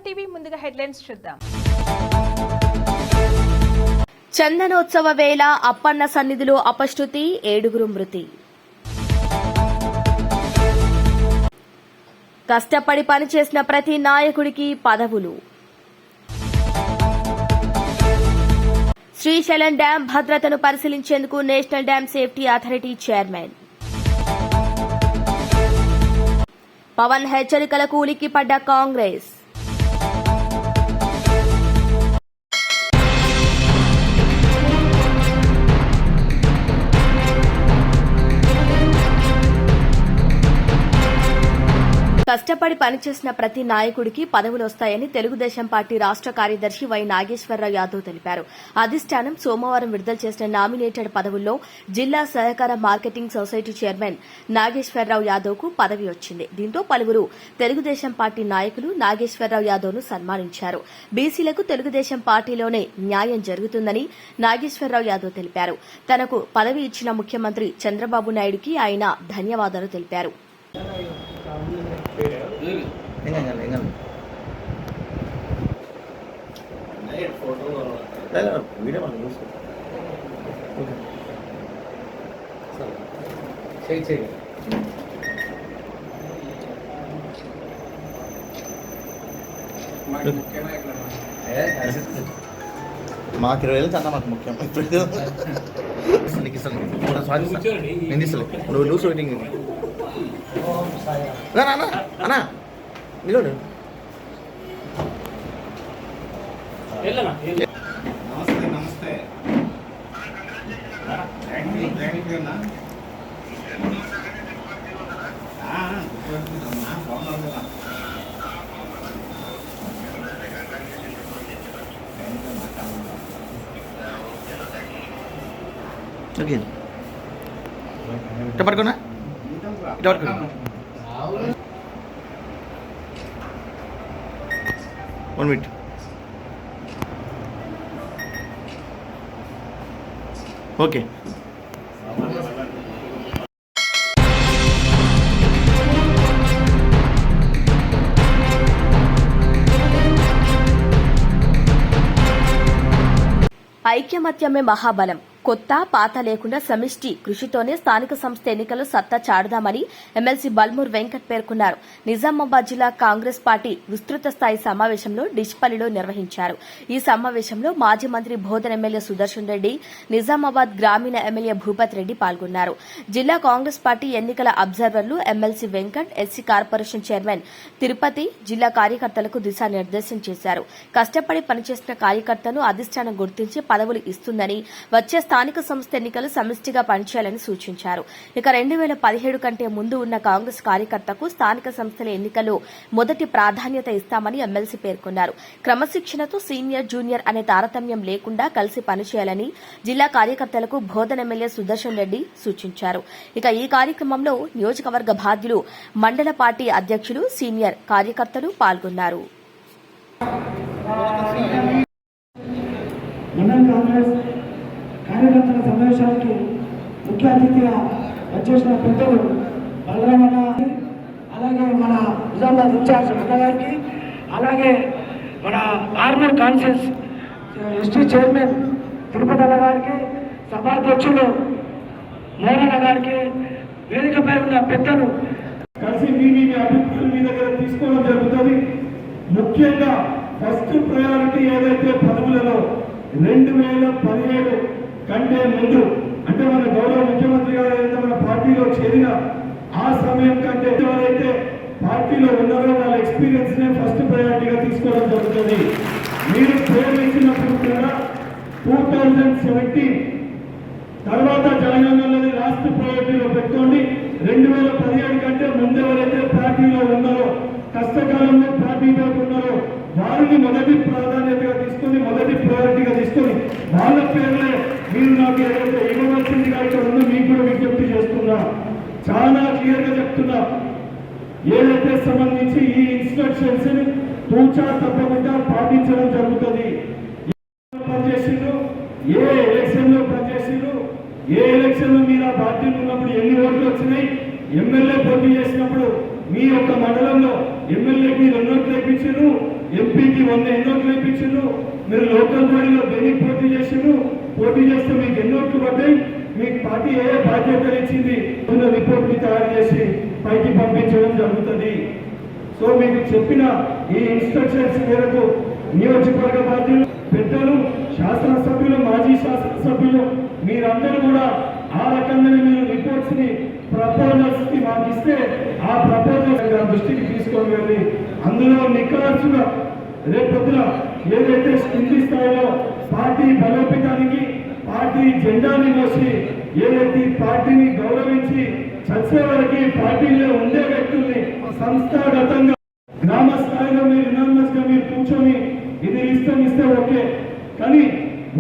TV ముందుగా headlines చూద్దాం. చందనోత్సవ వేళ అప్పన్న సన్నిధిలో అపశృతి, 7 మృతి. కష్టపడి పనిచేసిన ప్రతి నాయకుడికి పదవులు. శ్రీశైలం డ్యాం భద్రతను పరిశీలించేందుకు national dam safety authority chairman. Pawan హెచ్చరికలకు ఉలిక్కిపడ్డ కాంగ్రెస్. కష్టపడి పనిచేసిన ప్రతి నాయకుడికి పదవులు వస్తాయని తెలుగుదేశం పార్టీ రాష్ట కార్యదర్శి వై నాగేశ్వరరావు యాదవ్ తెలిపారు. అధిష్టానం సోమవారం విడుదల చేసిన నామినేటెడ్ పదవుల్లో జిల్లా సహకార marketing society chairman Nageswara Rao Yadav కు పదవి వచ్చింది. దీంతో పలువురు తెలుగుదేశం పార్టీ నాయకులు నాగేశ్వరరావు యాదవ్ ను సన్మానించారు. బీసీలకు తెలుగుదేశం పార్టీలోనే న్యాయం జరుగుతుందని నాగేశ్వరరావు యాదవ్ తెలిపారు. తనకు పదవి ఇచ్చిన ముఖ్యమంత్రి చంద్రబాబు నాయుడుకి ఆయన ధన్యవాదాలు తెలిపారు. మాకు 20,000 కన్నా మాకు ముఖ్యం. నేను తీసలే నువ్వు లూస్ వెయిటింగ్ అన్నా నిలబడు. నమస్తే ఇట్ట పడుకున్నా ఇట్ట పడుకున్నా. One minute. Okay. ఐక్యమత్యమే మహాబలం. కొత్త పాత లేకుండా సమిష్టి కృషితోనే స్థానిక సంస్థ ఎన్నికల్లో సత్తా చాటుదామని ఎమ్మెల్సీ బల్మూర్ వెంకట్ పేర్కొన్నారు. నిజామాబాద్ జిల్లా కాంగ్రెస్ పార్టీ విస్తృత స్థాయి సమావేశంలో డిష్పల్లిలో నిర్వహించారు. ఈ సమావేశంలో మాజీ మంత్రి బోధన్ ఎమ్మెల్యే సుదర్శన్ రెడ్డి, నిజామాబాద్ గ్రామీణ ఎమ్మెల్యే భూపత్ రెడ్డి పాల్గొన్నారు. జిల్లా కాంగ్రెస్ పార్టీ ఎన్నికల అబ్జర్వర్లు MLC Venkat, SC corporation chairman Tirupati జిల్లా కార్యకర్తలకు దిశానిర్దేశం చేశారు. కష్టపడి పనిచేసిన కార్యకర్తను అధిష్టానం గుర్తించి పదవులు ఇస్తుందని, వచ్చే స్థానిక సంస్థ ఎన్నికలు సమిష్టిగా పనిచేయాలని సూచించారు. ఇక 2017 కంటే ముందు ఉన్న కాంగ్రెస్ కార్యకర్తకు స్థానిక సంస్థల ఎన్నికల్లో మొదటి ప్రాధాన్యత ఇస్తామని ఎమ్మెల్సీ పేర్కొన్నారు. క్రమశిక్షణతో సీనియర్ జూనియర్ అనే తారతమ్యం లేకుండా కలిసి పనిచేయాలని జిల్లా కార్యకర్తలకు బోధన్ ఎమ్మెల్యే సుదర్శన్ రెడ్డి సూచించారు. ఇక ఈ కార్యక్రమంలో నియోజకవర్గ బాధ్యులు, మండల పార్టీ అధ్యక్షులు, సీనియర్ కార్యకర్తలు పాల్గొన్నారు. కార్యకర్తల సమావేశానికి ముఖ్య అతిథిగా వచ్చేసిన పెద్దలు బలరామన్న, అలాగే మన నిజామాబాద్ ఇన్ఛార్జ్ గారికి, అలాగే మన Armoor conference ST chairman Tirupati గారికి, సభాధ్యక్షులు మోహన్ గారికి, వేదికపై ఉన్న పెద్దలు కలిసి మీ అభిప్రాయం మీ దగ్గర తీసుకోవడం జరుగుతుంది. ముఖ్యంగా ఫస్ట్ ప్రయారిటీ ఏదైతే పదవులలో 2017 కంటే ముందు, అంటే మన గౌరవ ముఖ్యమంత్రి గారు ఏదైతే మన పార్టీలో చేరిన ఆ సమయం కంటే ఎవరైతే పార్టీలో ఉన్నారో వాళ్ళ ఎక్స్పీరియన్స్ నే ఫస్ట్ ప్రయారిటీగా తీసుకోవడం జరుగుతుంది. మీరు పేరు ఇచ్చినప్పుడు కూడా 2017 తర్వాత తెలంగాణలోని రాష్ట్ర ప్రయారిటీలో పెట్టుకోండి. 2017 కంటే ముందు ఎవరైతే పార్టీలో ఉన్నారో, కష్టకాలంలో పార్టీ వైపు ఉన్నారో వారిని మొదటి ప్రాధాన్యతగా తీసుకొని, మొదటి ప్రయారిటీగా తీసుకొని వాళ్ళ పేర్లే మీరు నాకు ఏదైతే ఇవ్వవలసిందిగా ఇక్కడ ఉందో మీకు కూడా విజ్ఞప్తి చేస్తున్నా. చాలా క్లియర్ గా చెప్తున్నా, ఏదైతే సంబంధించి ఈ ఇన్స్ట్రక్షన్స్ ని తూచా తప్పకుండా పాటించడం జరుగుతుంది. పనిచేసిండ్రు, ఏ ఎలక్షన్ లో పనిచేసిండ్రు, ఏ ఎలక్షన్ లో మీరు ఆ పార్టీలు ఉన్నప్పుడు ఎన్ని ఓట్లు వచ్చినాయి, ఎమ్మెల్యే పోటీ చేసినప్పుడు మీ యొక్క మండలంలో ఎమ్మెల్యేకి 2 ఓట్లు ఇప్పించారు, ఎంపీకి 100 ఎన్నోట్లు వేయించారు. మీరు లోకల్ బాడీలో దేనికి పోటీ చేశారు? పోటీ చేస్తే మీకు ఎన్నోట్లు పడ్డాయి? మీకు పార్టీ ఏ బాధ్యతలు ఇచ్చింది? రిపోర్ట్ ని తయారు చేసి పైకి పంపించడం జరుగుతుంది. సో మీకు చెప్పిన ఈ ఇన్స్ట్రక్షన్స్ మేరకు నియోజకవర్గ బాధ్యులు, పెద్దలు, శాసనసభ్యులు, మాజీ శాసనసభ్యులు మీరందరూ కూడా ఆ రకంగానే మీరు రిపోర్ట్స్ ని, ప్రపోజల్స్ ని మాకు ఇస్తే ఆ ప్రపోజల్స్ దృష్టికి తీసుకొని వెళ్ళి అందులో నిక్కవలసిన రేపొద్దున ఏదైతే కింది స్థాయిలో పార్టీ బలోపేతానికి పార్టీ జెండాని మోసి ఏదైతే పార్టీని గౌరవించి చచ్చే వరకు పార్టీలో ఉండే వ్యక్తుల్ని సంస్థాగతంగా గ్రామ స్థాయిలో మీరు యునానిమస్ గా మీరు కూర్చొని ఇది ఇస్తే ఓకే, కానీ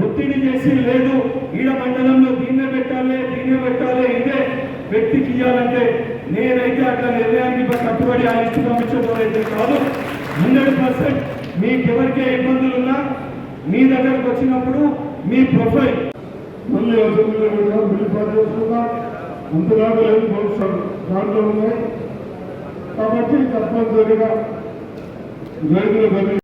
ఒత్తిడి చేసి లేదు ఈడ మండలంలో దీన్నే పెట్టాలి ఇదే వ్యక్తికి ఇవ్వాలంటే నేనైతే అట్లా నిర్ణయానికి కట్టుబడి ఆ ఇష్ట పంపించబోదైతే కాదు. 100% మీకెవరికే ఇబ్బందులున్నా మీ దగ్గరకు వచ్చినప్పుడు మీ ప్రొఫైల్ మళ్ళీ అసెంబ్లీలో కూడా బిల్లు పాస్ చేస్తున్నా అంతలాగా లేదు, భవిష్యత్తు దాంట్లో ఉన్నాయి. కాబట్టి తప్పనిసరిగా రైతులు బలి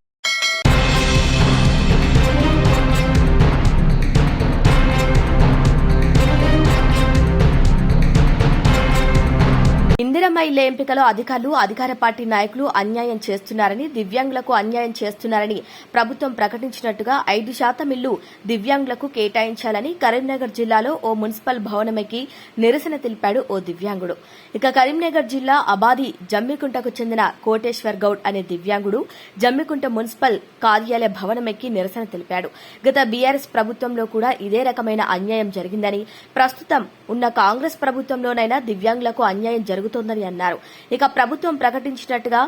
ఇందిరమ్మ ఇళ్ల ఎంపికలో అధికారులు, అధికార పార్టీ నాయకులు అన్యాయం చేస్తున్నారని, దివ్యాంగులకు అన్యాయం చేస్తున్నారని ప్రభుత్వం ప్రకటించినట్టుగా 5% ఇళ్లు దివ్యాంగులకు కేటాయించాలని కరీంనగర్ జిల్లాలో ఓ మున్సిపల్ భవనమెక్కి నిరసన తెలిపాడు ఓ దివ్యాంగుడు. ఇక కరీంనగర్ జిల్లా అబాది జమ్మికుంటకు చెందిన కోటేశ్వర్ గౌడ్ అనే దివ్యాంగుడు జమ్మికుంట మున్సిపల్ కార్యాలయ భవనమెక్కి నిరసన తెలిపాడు. గత బీఆర్ఎస్ ప్రభుత్వంలో కూడా ఇదే రకమైన అన్యాయం జరిగిందని, ప్రస్తుతం ఉన్న కాంగ్రెస్ ప్రభుత్వంలోనైనా దివ్యాంగులకు అన్యాయం జరుగుతోందని అన్నారు. ఇక ప్రభుత్వం ప్రకటించినట్టుగా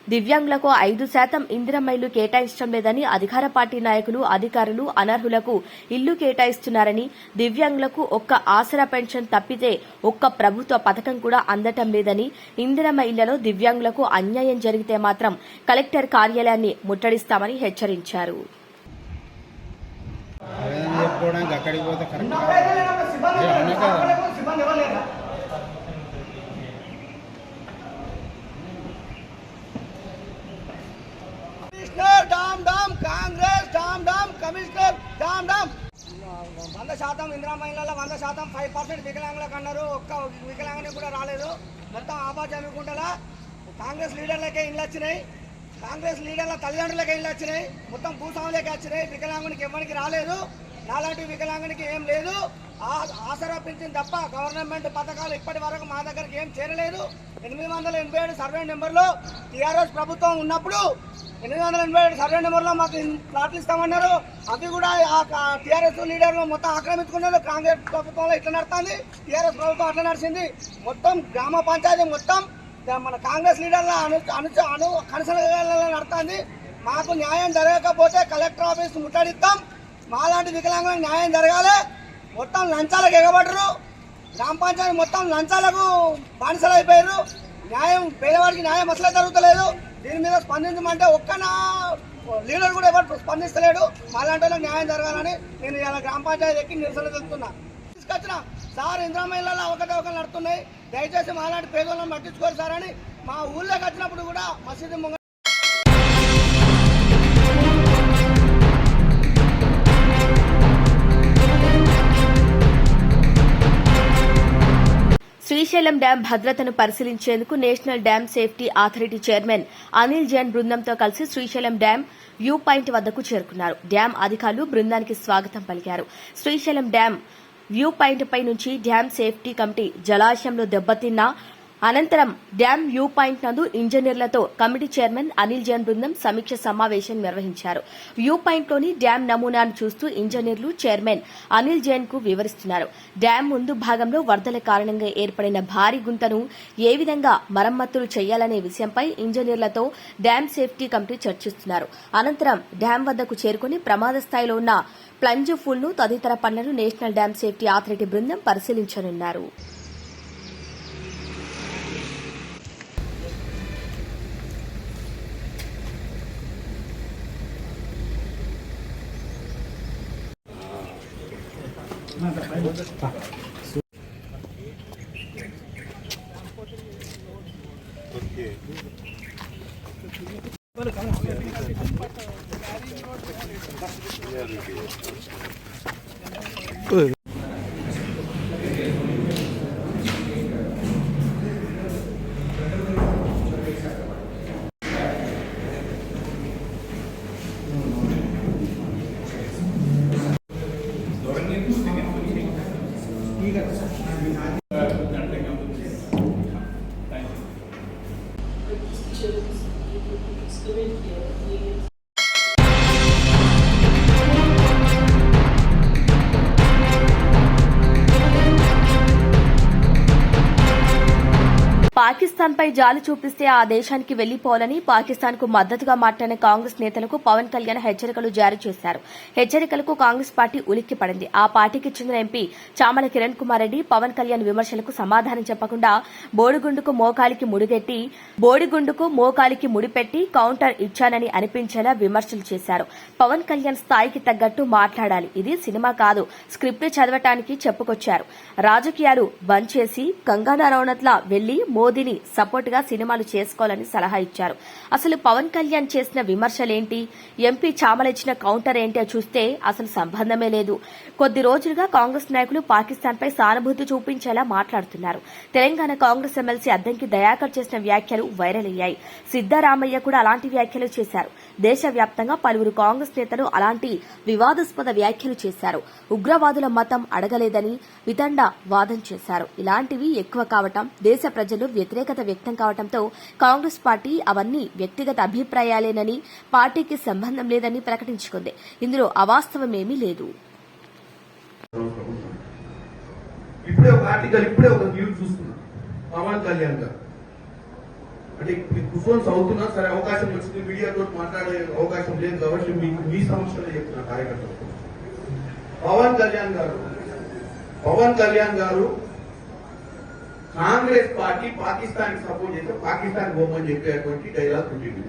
దివ్యాంగులకు 5% ఇందిరమ్మ ఇల్లు కేటాయించడం లేదని, అధికార పార్టీ నాయకులు, అధికారులు అనర్హులకు ఇల్లు కేటాయిస్తున్నారని, దివ్యాంగులకు ఒక్క ఆసరా పెన్షన్ తప్పితే ఒక్క ప్రభుత్వ పథకం కూడా అందటం లేదని, ఇందిరమ్మ ఇళ్లలో దివ్యాంగులకు అన్యాయం జరిగితే మాత్రం కలెక్టర్ కార్యాలయాన్ని ముట్టడిస్తామని హెచ్చరించారు. కాంగ్రెస్ కమిషనర్ 100% ఇందిరా మహిళల 100% 5% వికలాంగులకు అన్నారు. ఒక్క వికలాంగుని కూడా రాలేదు. మొత్తం ఆబాద్ జమ్మికుంటల కాంగ్రెస్ లీడర్లకే ఇళ్ళు వచ్చినాయి, కాంగ్రెస్ లీడర్ల తల్లిదండ్రులకే ఇళ్ళు వచ్చినాయి, మొత్తం భూస్వాములకే వచ్చినాయి. వికలాంగునికి ఎవరికి రాలేదు. నాలాంటి వికలాంగునికి ఏం లేదు. ఆసరా పింఛన్ తప్ప గవర్నమెంట్ పథకాలు ఇప్పటి వరకు మా దగ్గరికి ఏం చేరలేదు. 887 సర్వే నెంబర్లో టీఆర్ఎస్ ప్రభుత్వం ఉన్నప్పుడు 887 సర్వే నెంబర్లో మాకు ప్లాట్లు ఇస్తామన్నారు. అవి కూడా టీఆర్ఎస్ లీడర్లు మొత్తం ఆక్రమించుకున్నారు. కాంగ్రెస్ ప్రభుత్వంలో ఇట్లా నడుస్తుంది, టీఆర్ఎస్ ప్రభుత్వం అట్లా నడిచింది. మొత్తం గ్రామ పంచాయతీ మొత్తం మన కాంగ్రెస్ లీడర్ల కనసనలో నడుతుంది. మాకు న్యాయం జరగకపోతే కలెక్టర్ ఆఫీస్ ముట్టడిస్తాం. మాలాంటి వికలాంగులకు న్యాయం జరగాలి. మొత్తం లంచాలకు ఎగబడరు. గ్రామ పంచాయతీ మొత్తం లంచాలకు బానిసలు అయిపోయారు. న్యాయం పేదవాడికి న్యాయం అసలే జరుగుతలేదు. దీని మీద స్పందించమంటే ఒక్క లీడర్ కూడా ఎవరు స్పందిస్తలేడు. మాలాంటి వాళ్ళకి న్యాయం జరగాలని నేను ఇలా గ్రామ పంచాయతీ ఎక్కి నిరసన తెలుపుతున్నా. తీసుకొచ్చిన సార్ ఇందిరమ్మ ఇళ్లలో అవకతవకలు నడుతున్నాయి, దయచేసి మాలాంటి పేదోళ్ళని పట్టించుకోరు సార్ అని మా ఊళ్ళోకి వచ్చినప్పుడు కూడా మసీదు శ్రీశైలం డ్యాం భద్రతను పరిశీలించేందుకు national dam safety authority chairman Anil Jain బృందంతో కలిసి శ్రీశైలం డ్యాం వ్యూ పాయింట్ వద్దకు చేరుకున్నారు. డ్యాం అధికారులు బృందానికి స్వాగతం పలికారు. శ్రీశైలం డ్యాం వ్యూ పాయింట్ పై నుంచి డ్యాం సేఫ్టీ కమిటీ జలాశయంలో దెబ్బతిన్న అనంతరం డ్యాం వ్యూ పాయింట్ నందు ఇంజనీర్లతో కమిటీ చైర్మన్ అనిల్ జైన్ బృందం సమీక్ష సమావేశం నిర్వహించారు. వ్యూ పాయింట్లోని డ్యాం నమూనాను చూస్తూ ఇంజనీర్లు చైర్మన్ అనిల్ జైన్ కు వివరిస్తున్నారు. డ్యాం ముందు భాగంలో వరదల కారణంగా ఏర్పడిన భారీ గుంతను ఏ విధంగా మరమ్మతులు చేయాలనే విషయంపై ఇంజనీర్లతో డ్యాం సేఫ్టీ కమిటీ చర్చిస్తున్నారు. అనంతరం డ్యాం వద్దకు చేరుకుని ప్రమాద స్థాయిలో ఉన్న ప్లంజ్ పూల్ ను తదితర పనులను నేషనల్ డ్యాం సేఫ్టీ అథారిటీ బృందం పరిశీలించనున్నారు. ఓకే పాకిస్తాన్పై జాలి చూపిస్తే ఆ దేశానికి వెళ్లిపోవాలని పాకిస్తాన్కు మద్దతుగా మాట్లాడిన కాంగ్రెస్ నేతలకు పవన్ కళ్యాణ్ హెచ్చరికలు జారీ చేశారు. హెచ్చరికలకు కాంగ్రెస్ పార్టీ ఉలిక్కిపడింది. ఆ పార్టీకి చెందిన ఎంపీ చామల కిరణ్ కుమార్ రెడ్డి పవన్ కళ్యాణ్ విమర్శలకు సమాధానం చెప్పకుండా బోడిగుండుకు మోకాలికి ముడిపెట్టి కౌంటర్ ఇచ్చానని అనిపించేలా విమర్శలు చేశారు. పవన్ కళ్యాణ్ స్థాయికి తగ్గట్టు మాట్లాడాలి, ఇది సినిమా కాదు, స్క్రిప్ట్ చదవటానికి చెప్పుకొచ్చారు. రాజకీయాలు బంద్ చేసి కంగనా రనౌత్లా వెళ్లి మోదీని సపోర్ట్ గా సినిమాలు చేసుకోవాలని సలహా ఇచ్చారు. అసలు పవన్ కళ్యాణ్ చేసిన విమర్శలేంటి, ఎంపీ చామల ఇచ్చిన కౌంటర్ ఏంటో చూస్తే అసలు సంబంధమే లేదు. కొద్ది రోజులుగా కాంగ్రెస్ నాయకులు పాకిస్తాన్పై సానుభూతి చూపించేలా మాట్లాడుతున్నారు. తెలంగాణ కాంగ్రెస్ ఎమ్మెల్సీ అద్దంకి దయాకర్ చేసిన వ్యాఖ్యలు వైరల్ అయ్యాయి. సిద్దరామయ్య కూడా అలాంటి వ్యాఖ్యలు చేశారు. దేశవ్యాప్తంగా పలువురు కాంగ్రెస్ నేతలు అలాంటి వివాదాస్పద వ్యాఖ్యలు చేశారు. ఉగ్రవాదుల మతం అడగలేదని వితండ వాదం చేశారు. ఇలాంటివి ఎక్కువ కావటం, దేశ ప్రజలు వ్యతిరేకత వ్యక్తం కావడంతో కాంగ్రెస్ పార్టీ అవన్నీ వ్యక్తిగత అభిప్రాయాలేనని, పార్టీకి సంబంధం లేదని ప్రకటించుకుంది. ఇందులో అవాస్తవమేమీ లేదు. ఇప్పుడే ఒక న్యూస్ చూస్తున్నా. పవన్ కళ్యాణ్ గారు అంటే కుఫోన్స్ అవుతున్నా సరే, అవకాశం వచ్చింది, మీడియాతో మాట్లాడే అవకాశం లేదు కాబట్టి మీకు మీ సమస్యలు చెప్తున్నా కార్యకర్తలు. పవన్ కళ్యాణ్ గారు కాంగ్రెస్ పార్టీ పాకిస్తాన్ కి సపోర్ట్ చేస్తే పాకిస్తాన్ పోమని చెప్పేటువంటి డైలాగ్ ఉంటుంది.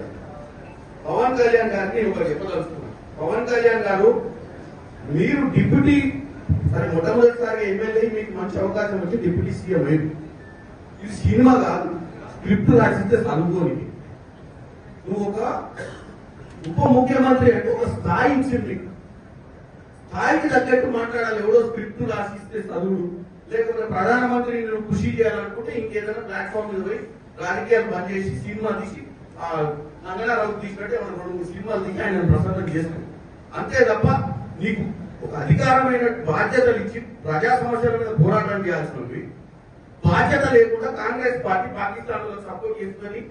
పవన్ కళ్యాణ్ గారిని ఒకటి చెప్పదలుచుకున్నాను. పవన్ కళ్యాణ్ గారు, మీరు డిప్యూటీ సరే మొట్టమొదటిసారి ఎమ్మెల్యే, మీకు మంచి అవకాశం వచ్చి డిప్యూటీ సీఎం అయింది. ఇది సినిమా కాదు, స్క్రిప్ట్ రాసిస్తే చదువుకోని. నువ్వు ఒక ఉప ముఖ్యమంత్రి అంటే ఒక స్థాయి ఇచ్చింది, స్థాయికి తగ్గట్టు మాట్లాడాలి. ఎవడో స్క్రిప్ట్ రాసిస్తే చదువు, లేకపోతే ప్రధానమంత్రిని నువ్వు కృషి చేయాలనుకుంటే ఇంకేదైనా ప్లాట్ఫామ్ మీద పోయి రాజకీయాలు బంద్ చేసి సినిమా తీసి కంగనా రనౌత్ తీసినట్టే మనం 2-3 సినిమాలు తీసి ఆయన ప్రసన్నం చేస్తాం. అంతే తప్ప నీకు ఒక అధికారమైన బాధ్యతలు ఇచ్చి ప్రజా సమస్యల మీద పోరాటం చేయాల్సినవి బాధ్యత లేకుండా కాంగ్రెస్ పార్టీ పాకిస్తాన్ లో సపోర్ట్ చేసుకుని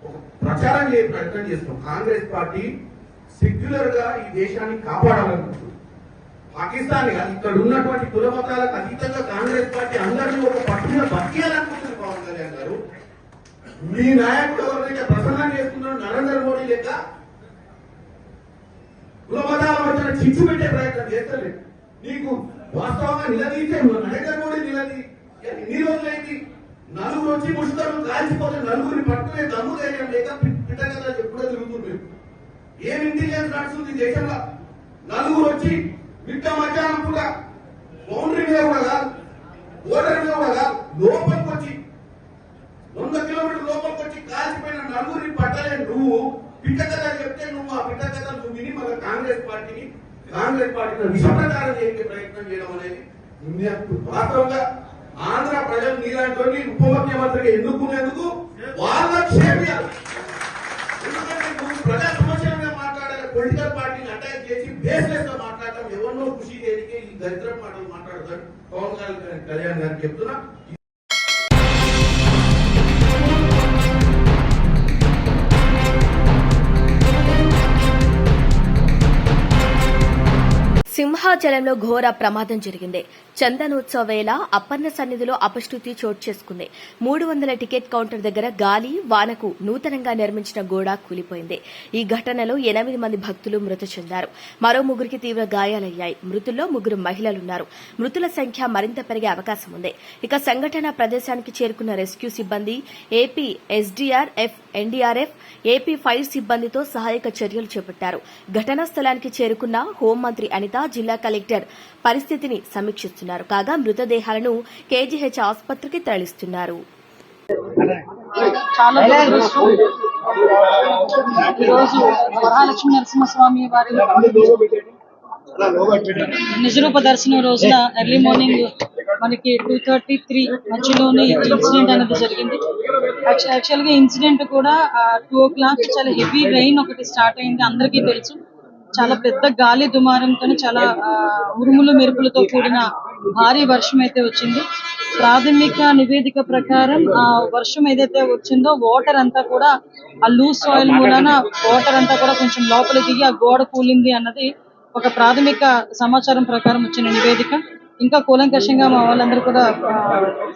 ఒక ప్రచారం చేసే ప్రయత్నం చేస్తాం. కాంగ్రెస్ పార్టీ సెక్యులర్ గా ఈ దేశాన్ని కాపాడాలనుకుంటుంది. పాకిస్తాన్ ఇక్కడ ఉన్నటువంటి కుల మతాలకు అతీతంగా కాంగ్రెస్ పార్టీ అందరినీ ఒక పట్టున బతికేయాలనుకుంటుంది. పవన్ కళ్యాణ్ గారు, మీ నాయకుడు ఎవరినైతే ప్రసన్నం చేస్తున్నారో నరేంద్ర మోడీ లెక్క కుల మతాల మధ్యన చిచ్చు పెట్టే ప్రయత్నం చేస్తలేదు. నీకు వాస్తవంగా నిలదీసే నరేంద్ర మోడీ ఎన్ని రోజులైంది? నలుగురు వచ్చి ముసుగులు కాల్చిపోతే నలుగురిని పట్టుకునే దమ్ము ధైర్యం లేక పిట్టగదా ఎప్పుడో తిరుగుతుంది. ఏం ఇంటెలిజెన్స్ నడుస్తుంది దేశంలో? నలుగురు వచ్చి మిట్ట మధ్యాహ్నం కూడా బౌండరీ మీద కూడా కాదు, ఓటర్ మీద కూడా కాదు, లోపలికి వచ్చి 100 కిలోమీటర్ల లోపలికి వచ్చి కాల్చిపోయిన నలుగురిని పట్టలే. నువ్వు పిట్టగదా చెప్తే నువ్వు ఆ పిట్టగదా నువ్వు విని మళ్ళీ కాంగ్రెస్ పార్టీని విషప్రచారం చేసే ప్రయత్నం చేయడం అనేది వాస్తవంగా ఆంధ్ర ప్రజలు నీలాంటి ఉప ముఖ్యమంత్రిగా ఎన్నుకునేందుకు వాళ్ళ క్షేమియాలి. ఎందుకంటే నువ్వు ప్రజా సమస్యల మీద మాట్లాడాలి, పొలిటికల్ పార్టీని అటాక్ చేసి బేస్లెస్ గా మాట్లాడటం, ఎవరినో కృషి చేయడానికి ఈ దరిద్ర మాటలు మాట్లాడతారు. పవన్ కళ్యాణ్ గారికి చెప్తున్నా, సింహాచలంలో ఘోర ప్రమాదం జరిగింది. చందనోత్సవ వేళ అప్పన్న సన్నిధిలో అపశృతి చోటు చేసుకుంది. 300 టికెట్ కౌంటర్ దగ్గర గాలి వానకు నూతనంగా నిర్మించిన గోడ కూలిపోయింది. ఈ ఘటనలో 8 మంది భక్తులు మృతి చెందారు. మరో 3కి తీవ్ర గాయాలయ్యాయి. మృతుల్లో 3 మహిళలున్నారు. మృతుల సంఖ్య మరింత పెరిగే అవకాశం ఉంది. ఇక సంఘటన ప్రదేశానికి చేరుకున్న రెస్క్యూ సిబ్బంది, AP SDRF, NDRF, AP fire సిబ్బందితో సహాయక చర్యలు చేపట్టారు. ఘటనా స్థలానికి చేరుకున్న హోంమంత్రి అనిత, జిల్లా కలెక్టర్ పరిస్థితిని సమీక్షిస్తున్నారు. కాగా మృతదేహాలను కేజీహెచ్ ఆసుపత్రికి తరలిస్తున్నారు. చాలా దురదృష్టం. ఈరోజు వరహాలక్ష్మి నరసింహస్వామి వారి నిజరూప దర్శనం రోజున ఎర్లీ మార్నింగ్ మనకి 2:33 మధ్యలోనే ఇన్సిడెంట్ అనేది జరిగింది. యాక్చువల్ గా ఇన్సిడెంట్ కూడా 2 o'clock చాలా హెవీ రెయిన్ ఒకటి స్టార్ట్ అయింది. అందరికీ తెలుసు. చాలా పెద్ద గాలి దుమారంతో చాలా ఉరుములు మెరుపులతో కూడిన భారీ వర్షం అయితే వచ్చింది. ప్రాథమిక నివేదిక ప్రకారం ఆ వర్షం ఏదైతే వచ్చిందో వాటర్ అంతా కూడా ఆ లూజ్ సాయిల్ మూలన వాటర్ అంతా కూడా కొంచెం లోపలికి దిగి ఆ గోడ కూలింది అన్నది ఒక ప్రాథమిక సమాచారం ప్రకారం వచ్చిన నివేదిక. ఇంకా కూలంకషంగా మా వాళ్ళందరూ కూడా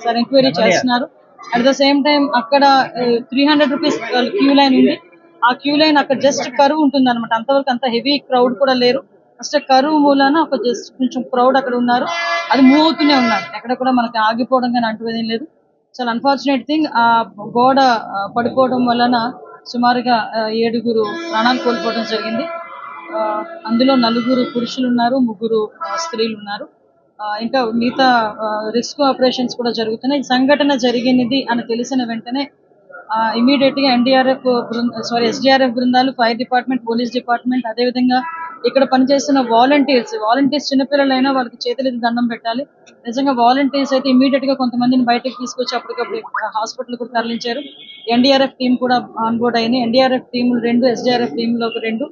సార్ ఎంక్వైరీ చేస్తున్నారు. అట్ ద సేమ్ టైం అక్కడ 300 రూపీస్ క్యూ లైన్ ఉంది. ఆ క్యూ లైన్ అక్కడ జస్ట్ కరువు ఉంటుంది అనమాట. అంతవరకు అంత హెవీ క్రౌడ్ కూడా లేరు. ఫస్ట్ కరువు మూలాన ఒక జస్ట్ కొంచెం క్రౌడ్ అక్కడ ఉన్నారు. అది మూవ్ అవుతూనే ఉన్నారు. ఎక్కడ కూడా మనకి ఆగిపోవడం కానీ అంటువేదేం లేదు. చాలా అన్ఫార్చునేట్ థింగ్, ఆ గోడ పడిపోవడం వలన సుమారుగా 7 ప్రాణాలు కోల్పోవడం జరిగింది. అందులో 4 పురుషులు ఉన్నారు, 3 స్త్రీలు ఉన్నారు. ఇంకా మిగతా రెస్క్యూ ఆపరేషన్స్ కూడా జరుగుతున్నాయి. ఈ సంఘటన జరిగినది అని తెలిసిన వెంటనే ఇమీడియట్ గా ఎస్డీఆర్ఎఫ్ బృందాలు, ఫైర్ డిపార్ట్మెంట్, పోలీస్ డిపార్ట్మెంట్, అదేవిధంగా ఇక్కడ పనిచేస్తున్న వాలంటీర్స్ చిన్నపిల్లలైనా వాళ్ళకి చేతులెత్తి దండం పెట్టాలి. నిజంగా వాలంటీర్స్ అయితే ఇమీడియట్ గా కొంతమందిని బయటకు తీసుకొచ్చి అప్పటికప్పుడు హాస్పిటల్ కూడా తరలించారు. ఎన్డీఆర్ఎఫ్ టీం కూడా ఆన్ బోర్డ్ అయింది. ఎన్డీఆర్ఎఫ్ టీంలు 2, ఎస్డీఆర్ఎఫ్ టీంలో 2,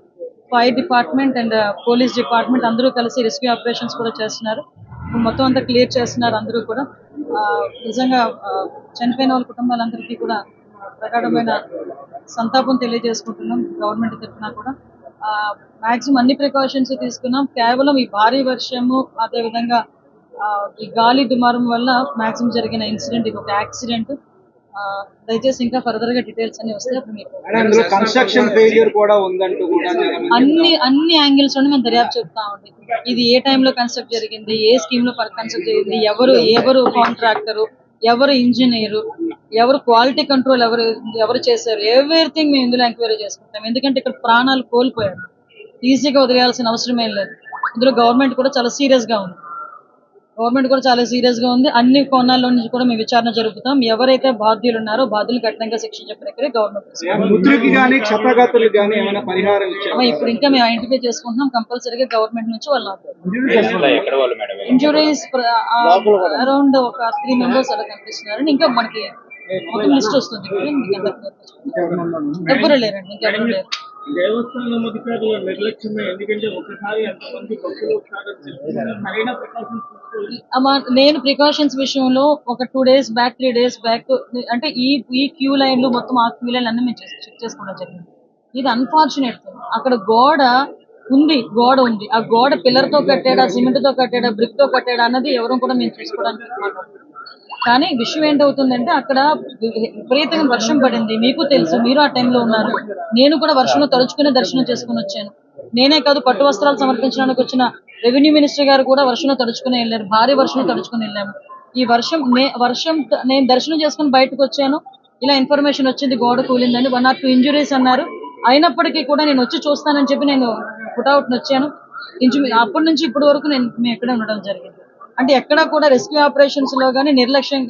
fire department and police department అందరూ కలిసి రెస్క్యూ ఆపరేషన్స్ కూడా చేస్తున్నారు. మొత్తం అంతా క్లియర్ చేస్తున్నారు అందరూ కూడా. నిజంగా చనిపోయిన వాళ్ళ కుటుంబాలందరికీ కూడా ప్రగాఢమైన సంతాపం తెలియజేసుకుంటున్నాం. గవర్నమెంట్ తరఫున కూడా మాక్సిమం అన్ని ప్రికాషన్స్ తీసుకున్నాం. కేవలం ఈ భారీ వర్షము, అదేవిధంగా ఈ గాలి దుమారం వల్ల మాక్సిమం జరిగిన ఇన్సిడెంట్, ఇది ఒక యాక్సిడెంట్. దయచేసి ఇంకా ఫర్దర్ గా డీటెయిల్స్ అన్ని వస్తే అప్పుడు మీకు కన్స్ట్రక్షన్ ఫెయిల్యూర్ కూడా ఉందంటూ కూడా అన్ని యాంగిల్స్ నుండి మేము దర్యాప్తు చెప్తామండి. ఇది ఏ టైంలో కన్స్ట్రక్ట్ జరిగింది, ఏ స్కీమ్ లో కన్స్ట్రక్ట్ జరిగింది, ఎవరు కాంట్రాక్టరు, ఎవరు ఇంజనీరు, ఎవరు క్వాలిటీ కంట్రోల్ ఎవరు చేశారు, ఎవ్రీథింగ్ మేము ఇందులో ఎంక్వైరీ చేసుకుంటాం. ఎందుకంటే ఇక్కడ ప్రాణాలు కోల్పోయారు, ఈజీగా వదిలేయాల్సిన అవసరం ఏం లేదు. ఇందులో గవర్నమెంట్ కూడా చాలా సీరియస్ గా ఉంది. అన్ని కోణాల్లో నుంచి కూడా మేము విచారణ జరుపుతాం. ఎవరైతే బాధ్యులు ఉన్నారో బాధ్యులు కఠినంగా శిక్షించే ప్రక్రియ గవర్నమెంట్. ఇప్పుడు ఇంకా మేము ఐడెంటిఫై చేసుకుంటున్నాం. కంపల్సరీగా గవర్నమెంట్ నుంచి వాళ్ళు ఇంజురీస్ అరౌండ్ ఒక 3 మెంబర్స్ అలా కనిపిస్తున్నారు. ఇంకా మనకి మొత్తం లిస్ట్ వస్తుంది. ఎవరు లేరండి, ఇంకెవరు లేరు. దేవస్థానం అధికారుల నిర్లక్ష్యమే. ఎందుకంటే ఒకసారి అంతమంది భక్తులు నేను ప్రికాషన్స్ విషయంలో ఒక 2 days బ్యాక్, 3 days బ్యాక్ అంటే ఈ క్యూ లైన్లు మొత్తం ఆ క్యూ లైన్ అన్ని మేము చెక్ చేసుకోవడం జరిగింది. ఇది అన్ఫార్చునేట్ థింగ్. అక్కడ గోడ ఉంది. ఆ గోడ పిల్లర్ తో కట్టాడా, సిమెంట్ తో కట్టాడా, బ్రిక్ తో కట్టాడా అన్నది ఎవరు కూడా మేము చూసుకోవడానికి మాట్లాడుతున్నాం. కానీ విషయం ఏంటవుతుందంటే అక్కడ విపరీతంగా వర్షం పడింది. మీకు తెలుసు, మీరు ఆ టైంలో ఉన్నారు. నేను కూడా వర్షంలో తడుచుకునే దర్శనం చేసుకుని వచ్చాను. నేనే కాదు, పట్టు వస్త్రాలు సమర్పించడానికి వచ్చిన రెవెన్యూ మినిస్టర్ గారు కూడా వర్షంలో తడుచుకుని వెళ్ళారు. భారీ వర్షంలో తడుచుకుని వెళ్ళాము. ఈ వర్షం నేను దర్శనం చేసుకుని బయటకు వచ్చాను. ఇలా ఇన్ఫర్మేషన్ వచ్చింది గోడ కూలిందని. 1 or 2 ఇంజురీస్ అన్నారు. అయినప్పటికీ కూడా నేను వచ్చి చూస్తానని చెప్పి నేను పుట్అవుట్ వచ్చాను. అప్పటి నుంచి ఇప్పటి వరకు మేము ఎక్కడే ఉండడం జరిగింది. అంటే ఎక్కడ కూడా రెస్క్యూ ఆపరేషన్స్ లో కానీ నిర్లక్ష్యం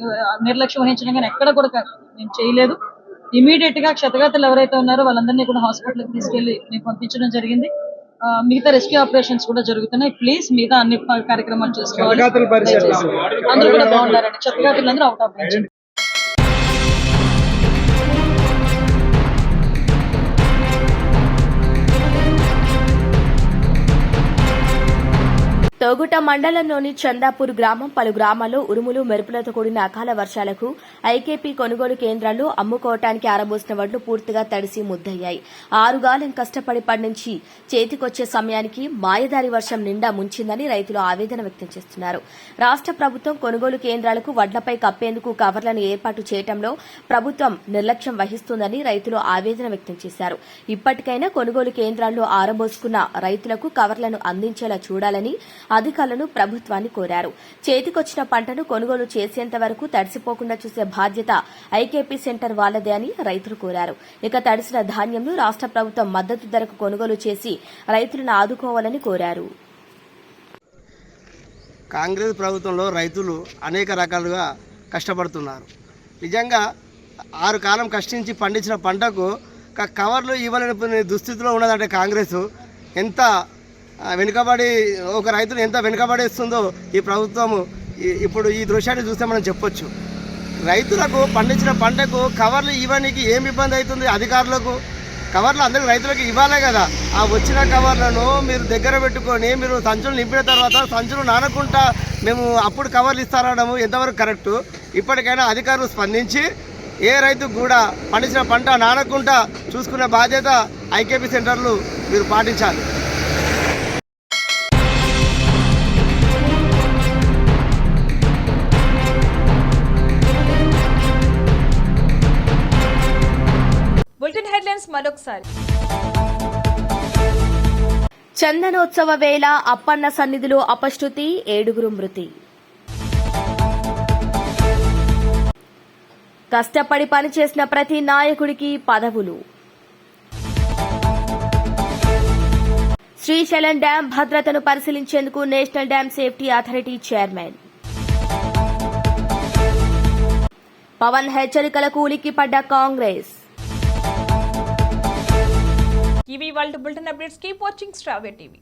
వహించడం కానీ ఎక్కడ కూడా మేము చేయలేదు. ఇమీడియట్ గా క్షతగాతులు ఎవరైతే ఉన్నారో వాళ్ళందరినీ కూడా హాస్పిటల్కి తీసుకెళ్లి మేము పంపించడం జరిగింది. మిగతా రెస్క్యూ ఆపరేషన్స్ కూడా జరుగుతున్నాయి. ప్లీజ్ మిగతా అన్ని కార్యక్రమాలు చేసుకోవాలి. అందరూ కూడా బాగున్నారండి. క్షతగాతులు అందరూ అవుట్ ఆఫ్ రేంజ్. తోగుట మండలంలోని చందాపూర్ గ్రామం పలు గ్రామాల్లో ఉరుములు మెరుపులతో కూడిన అకాల వర్షాలకు ఐకేపీ కొనుగోలు కేంద్రాల్లో అమ్ముకోవటానికి ఆరబోసిన వడ్లు పూర్తిగా తడిసి ముద్దయ్యాయి. 6 గాలం కష్టపడి పండించి చేతికొచ్చే సమయానికి మాయదారి వర్షం నిండా ముంచిందని రైతులు ఆవేదన వ్యక్తం చేస్తున్నారు. రాష్ట ప్రభుత్వం కొనుగోలు కేంద్రాలకు వడ్లపై కప్పేందుకు కవర్లను ఏర్పాటు చేయడంలో ప్రభుత్వం నిర్లక్ష్యం వహిస్తుందని రైతులు ఆవేదన వ్యక్తం చేశారు. ఇప్పటికైనా కొనుగోలు కేంద్రాల్లో ఆరబోసుకున్న రైతులకు కవర్లను అందించేలా చూడాలని అధికారులను ప్రభుత్వాన్ని కోరారు. చేతికొచ్చిన పంటను కొనుగోలు చేసేంత వరకు తడిసిపోకుండా చూసే బాధ్యత ఐకేపీ సెంటర్ వాళ్లదే అని రైతులు కోరారు. ఇక తడిసిన ధాన్యంను రాష్ట ప్రభుత్వం మద్దతు ధరకు కొనుగోలు చేసి రైతులను ఆదుకోవాలని కోరారు. కాంగ్రెస్ ప్రభుత్వంలో రైతులు అనేక రకాలుగా కష్టపడుతున్నారు. నిజంగా 6 కాలం కష్టించి పండించిన పంటకు కవర్లు ఇవ్వలేని దుస్థితిలో ఉన్నదంటే కాంగ్రెస్ ఎంత వెనుకబడి, ఒక రైతును ఎంత వెనుకబడేస్తుందో ఈ ప్రభుత్వము ఇప్పుడు ఈ దృశ్యాన్ని చూస్తే మనం చెప్పొచ్చు. రైతులకు పండించిన పంటకు కవర్లు ఇవ్వడానికి ఏం ఇబ్బంది అవుతుంది అధికారులకు. కవర్లు అందరికి రైతులకు ఇవ్వాలే కదా. ఆ వచ్చిన కవర్లను మీరు దగ్గర పెట్టుకొని మీరు సంచులు నింపిన తర్వాత సంచులు నానకుండా మేము అప్పుడు కవర్లు ఇస్తారనము ఎంతవరకు కరెక్టు? ఇప్పటికైనా అధికారులు స్పందించి ఏ రైతుకు కూడా పండించిన పంట నానకుండా చూసుకునే బాధ్యత ఐకేపీ సెంటర్లు మీరు పాటించాలి. బులెటిన్ హెడ్లైన్స్ మరొకసారి. చందనోత్సవ వేళ అప్పన్న సన్నిధిలో అపశృతి, 7 మృతి. కష్టపడి పనిచేసిన ప్రతి నాయకుడికి పదవులు. శ్రీశైలం డ్యాం భద్రతను పరిశీలించేందుకు national dam safety authority chairman. Pawan హెచ్చరికలకు ఉలిక్కిపడ్డ కాంగ్రెస్. ఇవి వాళ్ళ bulletin updates. Keep watching Shravya TV.